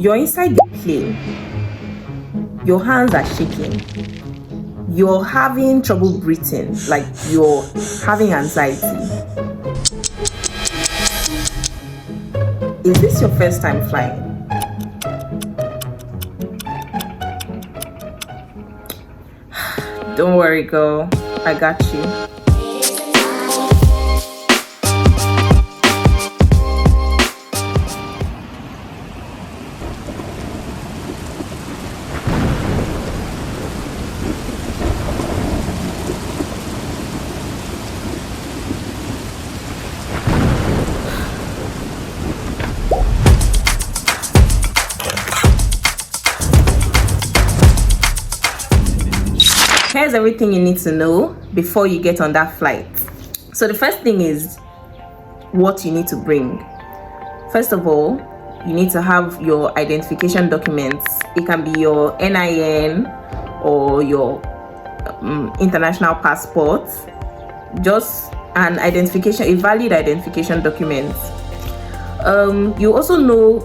you're inside the plane, your hands are shaking, you're having trouble breathing, like you're having anxiety. Is this your first time flying? Don't worry, girl, I got you. Here's everything you need to know before you get on that flight. So the first thing is what you need to bring. First of all, you need to have your identification documents. It can be your NIN or your international passport. Just an identification, a valid identification document. You also know,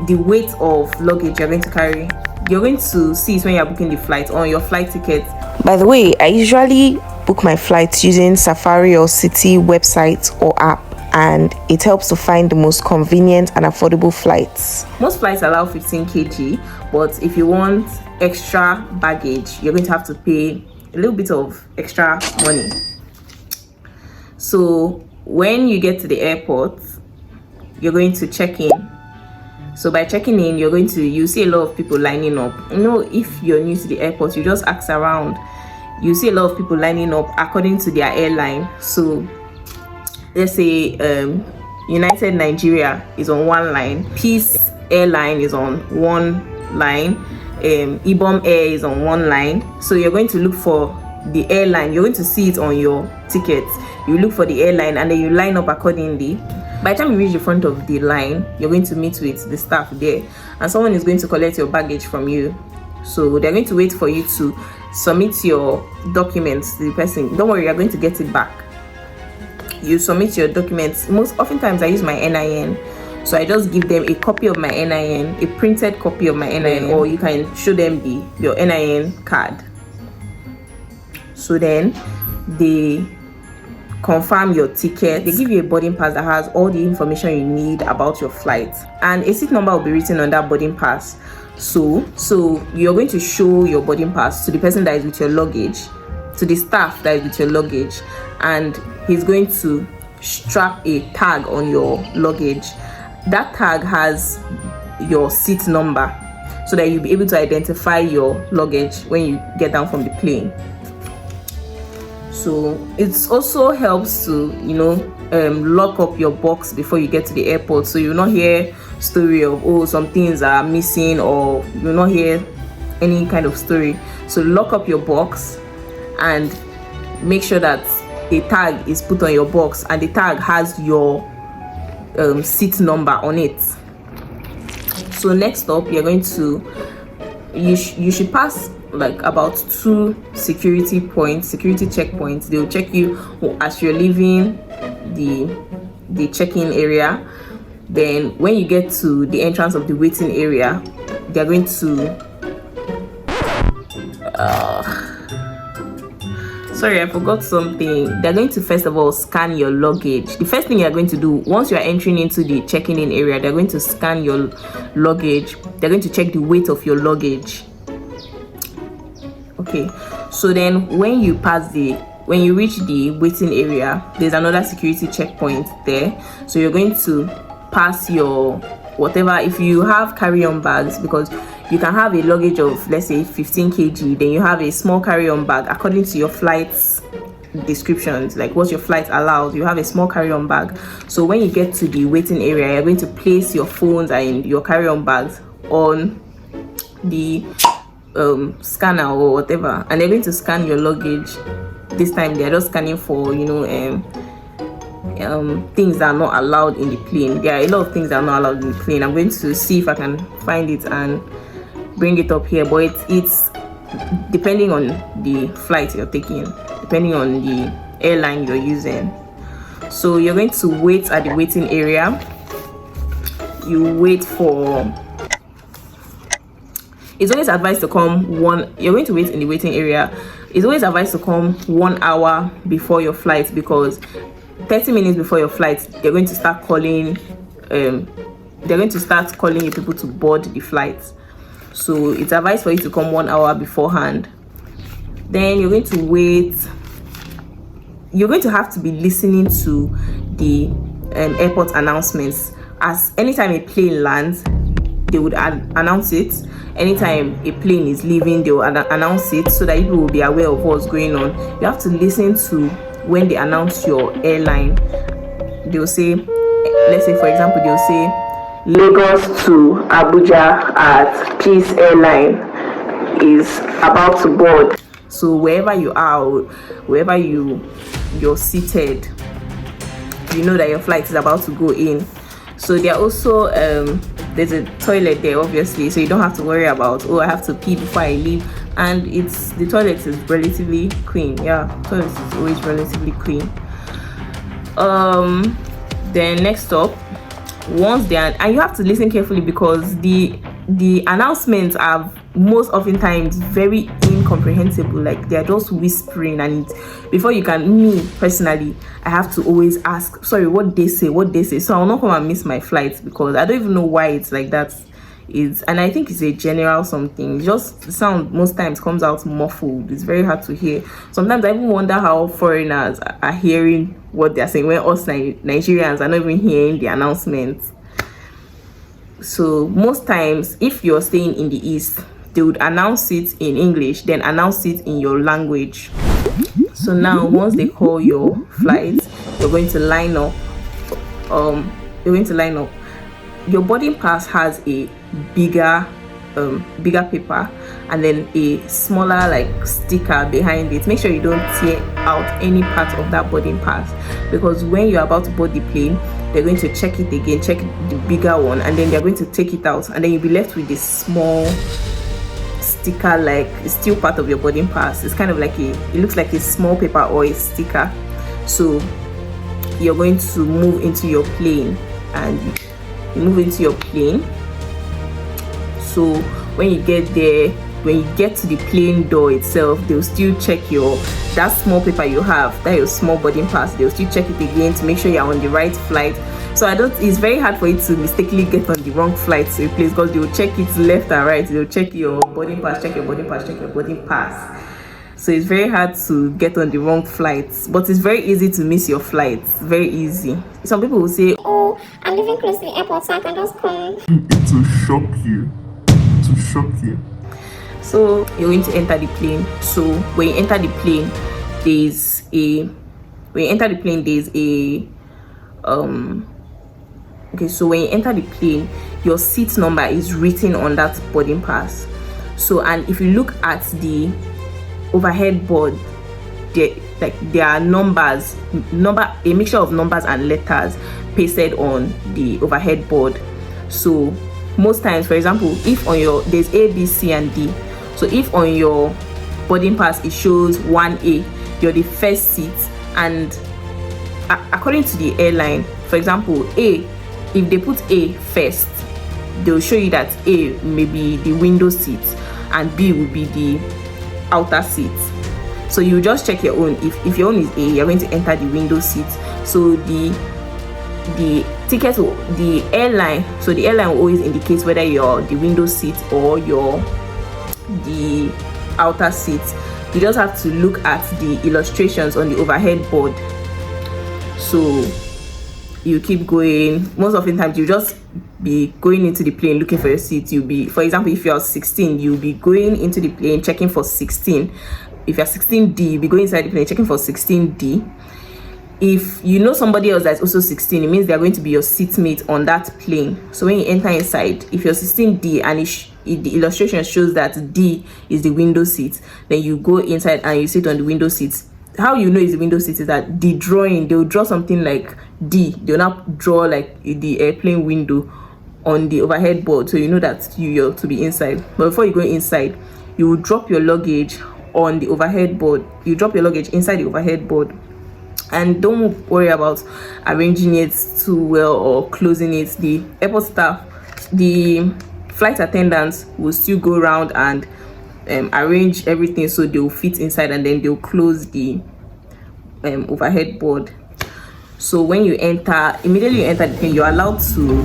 the weight of luggage you're going to carry. You're going to see it when you're booking the flight on your flight ticket. By the way, I usually book my flights using Safari or City website or app, and it helps to find the most convenient and affordable flights. Most flights allow 15 kg, but if you want extra baggage, you're going to have to pay a little bit of extra money. So when you get to the airport, you're going to check in. So by checking in, you see a lot of people lining up. If you're new to the airport, you just ask around. You see a lot of people lining up according to their airline. So let's say United Nigeria is on one line, Peace Airline is on one line, Ibom Air is on one line. So you're going to look for the airline. You're going to see it on your ticket. You look for the airline and then you line up accordingly. By the time you reach the front of the line, you're going to meet with the staff there, and someone is going to collect your baggage from you. So they're going to wait for you to submit your documents to the person. Don't worry, you're going to get it back. You submit your documents. Oftentimes I use my NIN, so I just give them a copy of my NIN, a printed copy of my NIN, or you can show them your NIN card. So then they confirm your ticket. They give you a boarding pass that has all the information you need about your flight, and a seat number will be written on that boarding pass. So you're going to show your boarding pass to the person that is with your luggage, to the staff that is with your luggage, and he's going to strap a tag on your luggage. That tag has your seat number so that you'll be able to identify your luggage when you get down from the plane. So it also helps to lock up your box before you get to the airport, so you'll not hear story of some things are missing, or you'll not hear any kind of story. So lock up your box and make sure that a tag is put on your box, and the tag has your seat number on it. So next up, you're going to you should pass like about 2 security checkpoints. They'll check you as you're leaving the check-in area. Then when you get to the entrance of the waiting area, they're going to sorry, I forgot something. They're going to first of all scan your luggage. The first thing you're going to do once you're entering into the checking in area, they're going to scan your luggage. They're going to check the weight of your luggage. Okay, so then when you reach the waiting area, there's another security checkpoint there. So you're going to pass your whatever, if you have carry-on bags, because you can have a luggage of, let's say, 15 kg, then you have a small carry-on bag according to your flight's descriptions, like what your flight allows. You have a small carry-on bag. So when you get to the waiting area, you're going to place your phones and your carry-on bags on the scanner or whatever, and they're going to scan your luggage. This time they're just scanning for things that are not allowed in the plane. There are a lot of things that are not allowed in the plane. I'm going to see if I can find it and bring it up here, but it's depending on the flight you're taking, depending on the airline you're using. So you're going to wait at the waiting area. You wait for it's always advised to come you're going to wait in the waiting area. It's always advised to come 1 hour before your flight, because 30 minutes before your flight, they're going to start calling you people to board the flight. So it's advised for you to come 1 hour beforehand. Then you're going to wait. You're going to have to be listening to the airport announcements. As anytime a plane lands, they would announce it. Anytime a plane is leaving, they will announce it, so that people will be aware of what's going on. You have to listen to when they announce your airline. They'll say, let's say for example, they'll say Lagos to Abuja at Peace Airline is about to board. So wherever you are, wherever you're seated, you know that your flight is about to go in. So there are also there's a toilet there, obviously, so you don't have to worry about, I have to pee before I leave. And the toilet is relatively clean. Toilet is always relatively clean. Then next up, once they are, and you have to listen carefully, because the announcements are most oftentimes very incomprehensible. Like, they're just whispering, and before you can, me personally, I have to always ask, sorry, what they say, so I'll not come and miss my flight, because I don't even know why it's like that. And I think it's a general something. Just the sound most times comes out muffled. It's very hard to hear. Sometimes I even wonder how foreigners are hearing what they're saying, when us Nigerians are not even hearing the announcements. So most times, if you're staying in the east, they would announce it in English, then announce it in your language. So now, once they call your flight, you're going to line up. Your boarding pass has a bigger paper, and then a smaller like sticker behind it. Make sure you don't tear out any part of that boarding pass, because when you're about to board the plane, they're going to check it again, check the bigger one, and then they're going to take it out, and then you'll be left with this small sticker, like it's still part of your boarding pass. It's kind of like it looks like a small paper or a sticker. So you're going to move into your plane, and you move into your plane. So when you get there, when you get to the plane door itself, they'll still check that small paper you have, that your small boarding pass. They'll still check it again to make sure you're on the right flight. So it's very hard for you to mistakenly get on the wrong flight to a place, because they'll check it left and right. They'll check your boarding pass, check your boarding pass, check your boarding pass. So it's very hard to get on the wrong flights, but it's very easy to miss your flights. Very easy. Some people will say, I'm living close to the airport, so I can just come. It will shock you. So you're going to enter the plane. So when you enter the plane, so when you enter the plane, your seat number is written on that boarding pass. So, and if you look at the overhead board, there are a mixture of numbers and letters pasted on the overhead board. So most times, for example, if on there's A, B, C, and D. So if on your boarding pass it shows 1A, you're the first seat, and according to the airline, for example, A, if they put A first, they'll show you that A may be the window seat and B will be the outer seat. So you just check your own. If your own is A, you're going to enter the window seat. So the airline will always indicate whether you're the window seat or you're the outer seat. You just have to look at the illustrations on the overhead board. So you keep going. Most often times you just be going into the plane looking for your seat. You'll be, for example, if you're 16, you'll be going into the plane checking for 16. If you're 16D, you'll be going inside the plane checking for 16D. If you know somebody else that's also 16, it means they're going to be your seatmate on that plane. So when you enter inside, if you're 16D and the illustration shows that D is the window seat, then you go inside and you sit on the window seat. How you know it's the window seat is that the drawing, they'll draw something like D. They'll not draw like the airplane window on the overhead board, so you know that you're to be inside. But before you go inside, you will drop your luggage on the overhead board. You drop your luggage inside the overhead board, and don't worry about arranging it too well or closing it. The airport staff, the flight attendants will still go around and arrange everything so they'll fit inside, and then they'll close the overhead board. So when you enter, immediately you enter the plane, you're allowed to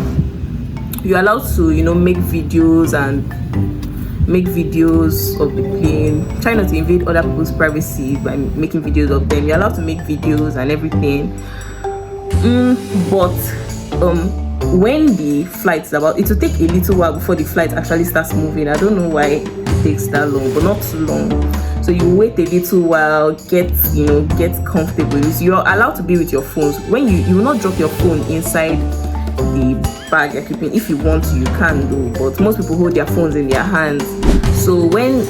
make videos of the plane. Try not to invade other people's privacy by making videos of them. You're allowed to make videos and everything. But when the flight is about, it will take a little while before the flight actually starts moving. I don't know why it takes that long, but not too long. So you wait a little while, get comfortable. You're allowed to be with your phones. When you will not drop your phone inside the bag you're keeping. If you want to, you can do, but most people hold their phones in their hands. So when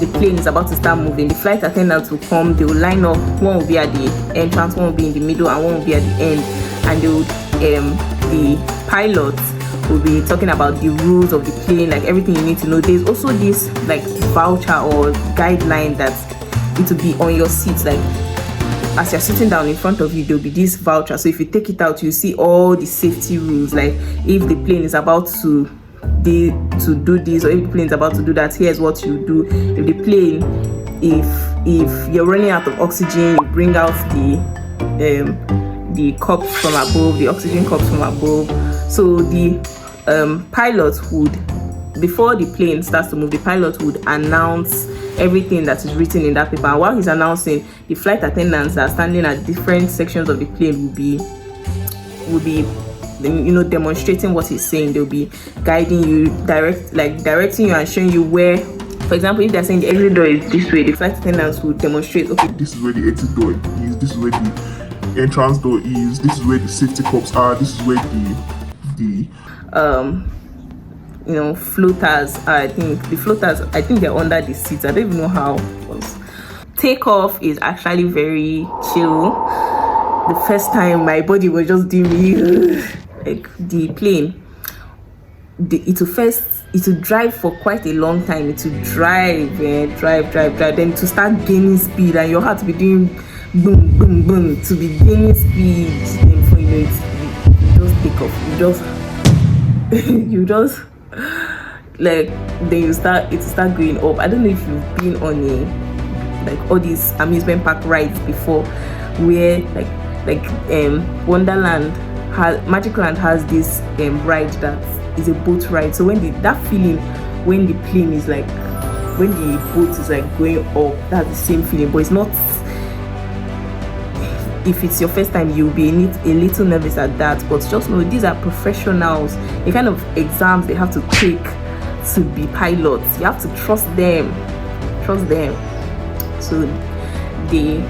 the plane is about to start moving, the flight attendants will come. They will line up. One will be at the entrance, one will be in the middle, and one will be at the end. And they will the pilots will be talking about the rules of the plane, like everything you need to know. There's also this like voucher or guideline that it will be on your seat. Like as you're sitting down in front of you, there'll be this voucher. So if you take it out, you see all the safety rules. Like if the plane is about to do this, or if the plane is about to do that, here's what you do. If the plane, if you're running out of oxygen, you bring out the cups from above, the oxygen cups from above. So the pilot would, before the plane starts to move, the pilot would announce everything that is written in that paper. And while he's announcing, the flight attendants that are standing at different sections of the plane will be demonstrating what he's saying. They'll be guiding you, directing you and showing you where. For example, if they're saying the exit door is this way, the flight attendants will demonstrate, okay, this is where the exit door is, this is where the entrance door is, this is where the safety cups are, this is where the floaters are. I think they're under the seats. I don't even know how it was. Takeoff is actually very chill. The first time my body was just doing me like the plane, it will drive for quite a long time. It will drive, then to start gaining speed, and your heart to be doing boom, boom, boom, to be gaining speed. And before you know it, you just take off. You just like, then it will start going up. I don't know if you've been on like all these amusement park rides before, where like Wonderland Magicland has this ride that is a boat ride. So when that feeling when the plane is like, when the boat is like going up, that's the same feeling. But it's not, if it's your first time, you'll be a little nervous at that. But just know, these are professionals. The kind of exams they have to take to be pilots, you have to trust them. So the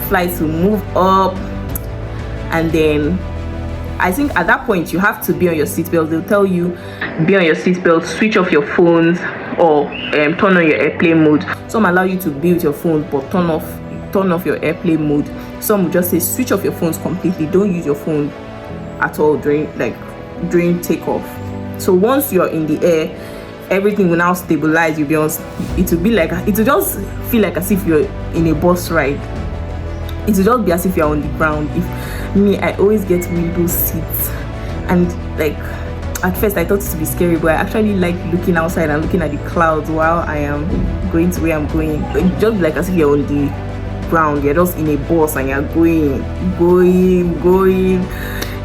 flights will move up, and then I think at that point you have to be on your seatbelt. They'll tell you, be on your seatbelt, switch off your phones, or turn on your airplane mode. Some allow you to be with your phone but turn off your airplane mode. Some will just say switch off your phones completely, don't use your phone at all during takeoff. So once you're in the air, everything will now stabilize. It will just feel like as if you're in a bus ride. It will just be as if you're on the ground. I always get window seats, and like at first I thought it would be scary, but I actually like looking outside and looking at the clouds while I am going to where I'm going. It just like as if you're on the ground, you're just in a bus and you're going.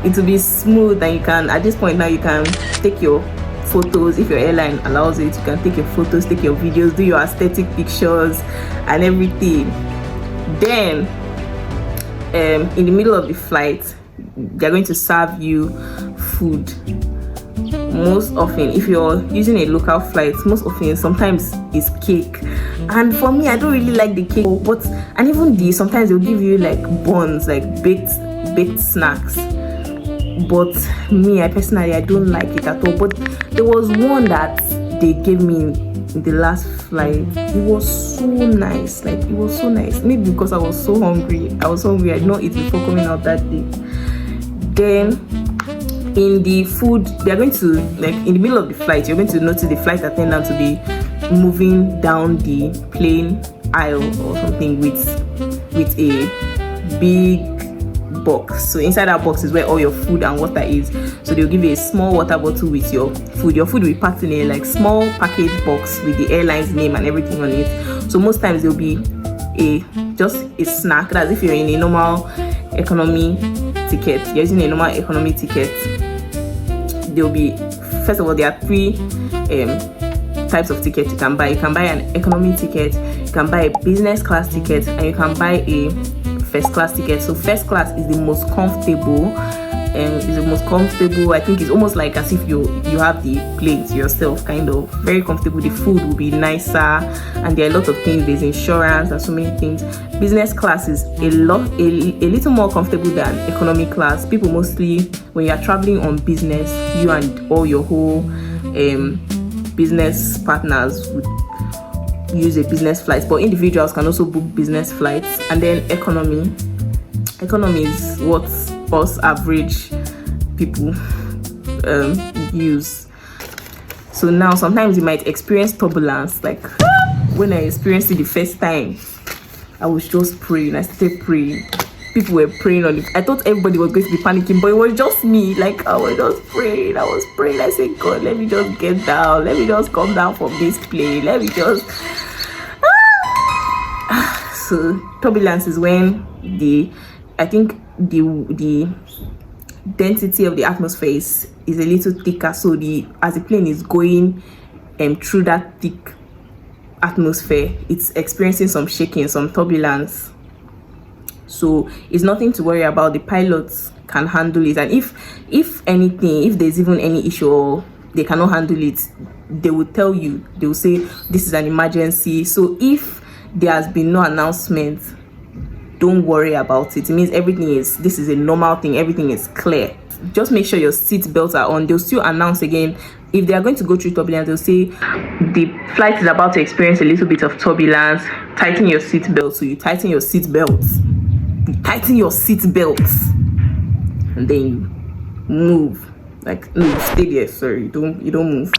It will be smooth, and you can, at this point now, you can take your photos. If your airline allows it, you can take your photos, take your videos, do your aesthetic pictures and everything. Then in the middle of the flight, they're going to serve you food. Most often, if you're using a local flight, sometimes it's cake. And for me, I don't really like the cake, and even sometimes they'll give you like buns, like baked snacks. But me, I personally don't like it at all. But there was one that they gave me in the last flight. It was so nice. Maybe because I was hungry. I did not eat before coming out that day. Then in the food, they're going to, like, in the middle of the flight, you're going to notice the flight attendant to be moving down the plane aisle or something with a big box. So inside that box is where all your food and water is. So they'll give you a small water bottle with your food. Your food will be packed in a like small package box with the airline's name and everything on it. So most times there'll be just a snack. That's if you're in a normal economy ticket. You're using a normal economy ticket. There'll be, first of all, there are 3 types of tickets you can buy. You can buy an economy ticket, you can buy a business class ticket, and you can buy a first class ticket. So first class is the most comfortable. I think it's almost like as if you have the plane to yourself, kind of very comfortable. The food will be nicer, and there are a lot of things. There's insurance and so many things. Business class is a little more comfortable than economy class. People mostly, when you are traveling on business, you and all your whole business partners would use a business flight, but individuals can also book business flights. And then economy is what us average people use. So now sometimes you might experience turbulence. Like when I experienced it the first time, I was just praying. I started praying. People were praying on it. I thought everybody was going to be panicking, but it was just me. Like I was just praying. I said, God, let me just get down. Let me just come down from this plane. Let me just. So turbulence is when the density of the atmosphere is a little thicker. So as the plane is going through that thick atmosphere, it's experiencing some shaking, some turbulence. So it's nothing to worry about. The pilots can handle it, and if anything, if there's even any issue or they cannot handle it, they will tell you. They will say this is an emergency. So if there has been no announcement, don't worry about it. It means this is a normal thing. Everything is clear. Just make sure your seat belts are on. They'll still announce again if they are going to go through turbulence. They'll say the flight is about to experience a little bit of turbulence. Tighten your seat belts. So you tighten your seat belts. Tighten your seat belts, and then you move. Like no, you stay there. Sorry, you don't move.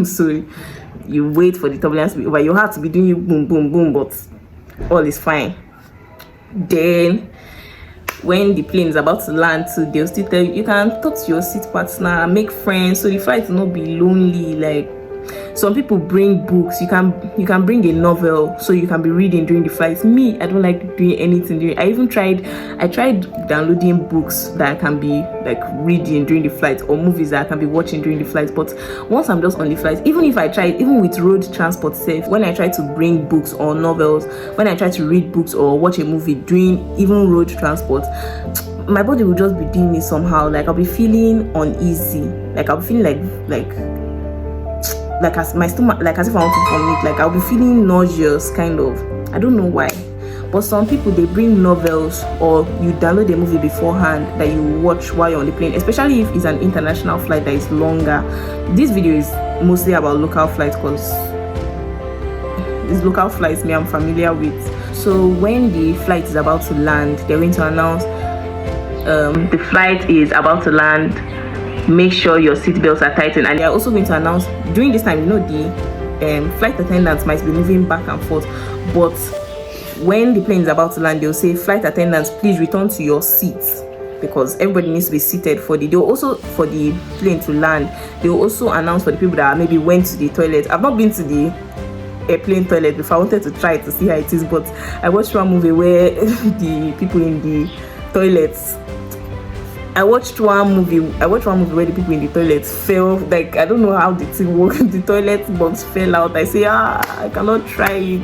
So you wait for the turbulence to be over. Your heart to be doing you boom boom boom, but all is fine. Then when the plane is about to land, so they'll still tell you can talk to your seat partner, make friends, so the flight will not be lonely. Like some people bring books. You can bring a novel, so you can be reading during the flight. Me, I don't like doing anything during. I tried downloading books that I can be like reading during the flight, or movies that I can be watching during the flight. But once I'm just on the flight, even with road transport safe, when I try to bring books or novels, when I try to read books or watch a movie during even road transport, my body will just be doing me somehow. Like I'll be feeling uneasy. Like I'll be feeling like as my stomach, like as if I want to vomit. Like I'll be feeling nauseous, kind of. I don't know why. But some people, they bring novels, or you download a movie beforehand that you watch while you're on the plane, especially if it's an international flight that is longer. This video is mostly about local flights, because these local flights I'm familiar with. So when the flight is about to land, they're going to announce the flight is about to land. Make sure your seat belts are tightened, and they're also going to announce during this time, the flight attendants might be moving back and forth, but when the plane is about to land, they'll say, flight attendants, please return to your seats, because everybody needs to be seated for the plane to land. They'll also announce for the people that maybe went to the toilet. I've not been to the airplane toilet before. I wanted to try to see how it is, but I watched one movie where the people in the toilets, I watched one movie where the people in the toilet fell. Like I don't know how the thing works. The toilet box fell out. I say, I cannot try it.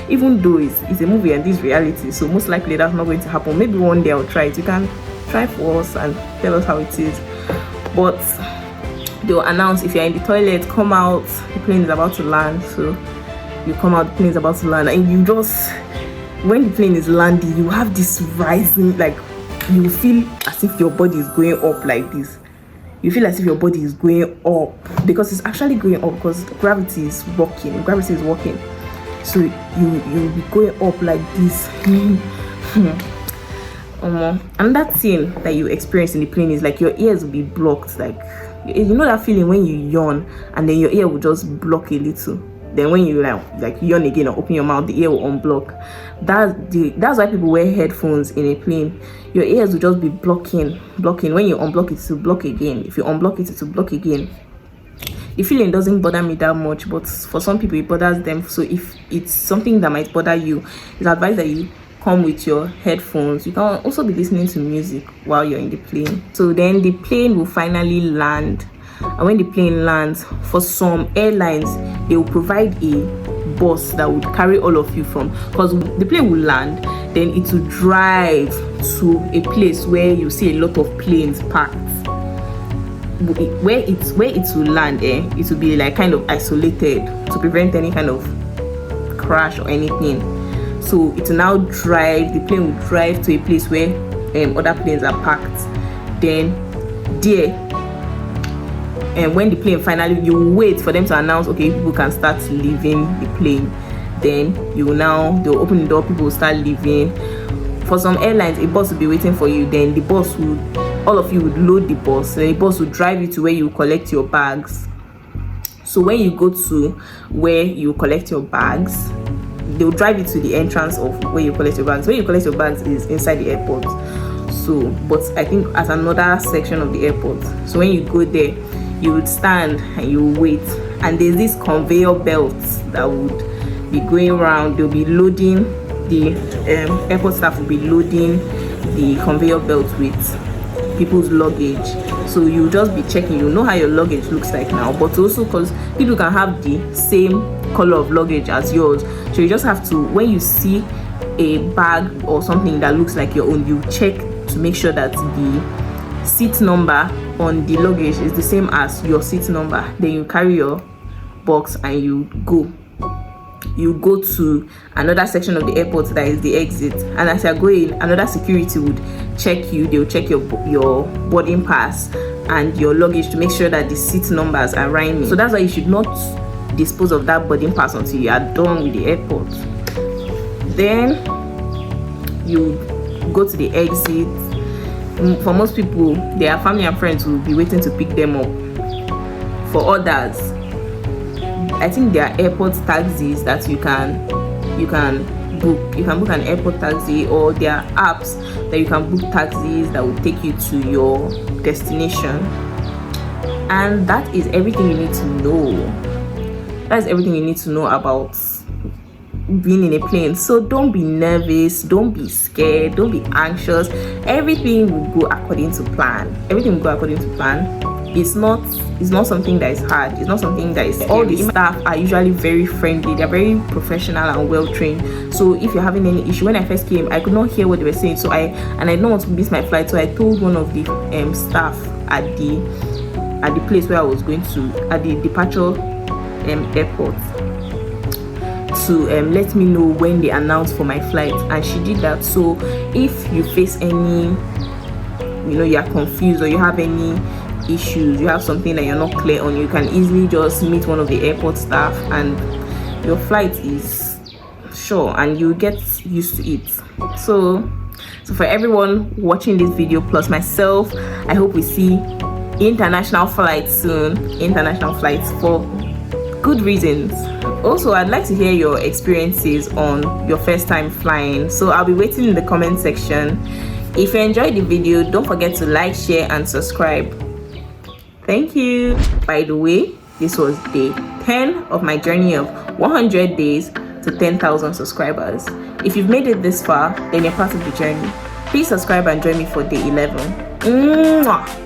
Even though it's a movie and this reality, so most likely that's not going to happen. Maybe one day I'll try it. You can try for us and tell us how it is. But they'll announce if you're in the toilet, come out. The plane is about to land. So you come out. The plane is about to land, and you just, when the plane is landing, you have this rising, like, you feel as if your body is going up like this. You feel as if your body is going up, because it's actually going up, because gravity is working. So you'll be going up like this. And that thing that you experience in the plane is like your ears will be blocked. Like, you know that feeling when you yawn and then your ear will just block a little. then when you like yawn again or open your mouth, the ear will unblock. That's why people wear headphones in a plane. Your ears will just be blocking. When you unblock it, to block again. If you unblock it, to block again. The feeling doesn't bother me that much, but for some people it bothers them. So if it's something that might bother you, it's advised that you come with your headphones. You can also be listening to music while you're in the plane. So then the plane will finally land, and when the plane lands, for some airlines they will provide a bus that would carry all of you from, because the plane will land, then it will drive to a place where you see a lot of planes parked. Where it will land, it will be like kind of isolated to prevent any kind of crash or anything. So it will now drive, the plane will drive to a place where other planes are parked. Then there, and when the plane finally, you wait for them to announce, okay, people can start leaving the plane. Then they'll open the door, people will start leaving. For some airlines, a bus will be waiting for you. Then the bus will, all of you would load the bus. Then the bus will drive you to where you collect your bags. So when you go to where you collect your bags, they'll drive you to the entrance of where you collect your bags. Where you collect your bags is inside the airport. So, but I think at another section of the airport. So when you go there, you would stand and you wait. And there's this conveyor belt that would be going around. They'll be loading, the airport staff will be loading the conveyor belt with people's luggage. So you just be checking, you know how your luggage looks like now, but also because people can have the same color of luggage as yours. So you just have to, when you see a bag or something that looks like your own, you check to make sure that the seat number on the luggage is the same as your seat number. Then you carry your box and you go to another section of the airport that is the exit. And as you're going, another security would check you. They'll check your boarding pass and your luggage to make sure that the seat numbers are rhyming. So that's why you should not dispose of that boarding pass until you are done with the airport. Then you go to the exit. For most people, their family and friends will be waiting to pick them up. For others, I think there are airport taxis that you can book. You can book an airport taxi, or there are apps that you can book taxis that will take you to your destination. And that is everything you need to know. That's everything you need to know about being in a plane. So don't be nervous, don't be scared, don't be anxious. Everything will go according to plan. Everything will go according to plan. It's not something that is hard. It's not something that is scary. All the staff are usually very friendly. They're very professional and well trained. So if you're having any issue, when I first came, I could not hear what they were saying. So I didn't want to miss my flight. So I told one of the staff at the place where I was going to, at the departure airport, to let me know when they announced for my flight, and she did that. So if you face any, you are confused or you have any issues, you have something that you're not clear on, you can easily just meet one of the airport staff and your flight is sure and you get used to it. So for everyone watching this video plus myself, I hope we see international flights soon, international flights for good reasons. Also, I'd like to hear your experiences on your first time flying, so I'll be waiting in the comment section. If you enjoyed the video, don't forget to like, share and subscribe. Thank you. By the way, this was day 10 of my journey of 100 days to 10,000 subscribers. If you've made it this far, then you're part of the journey. Please subscribe and join me for day 11. Mwah!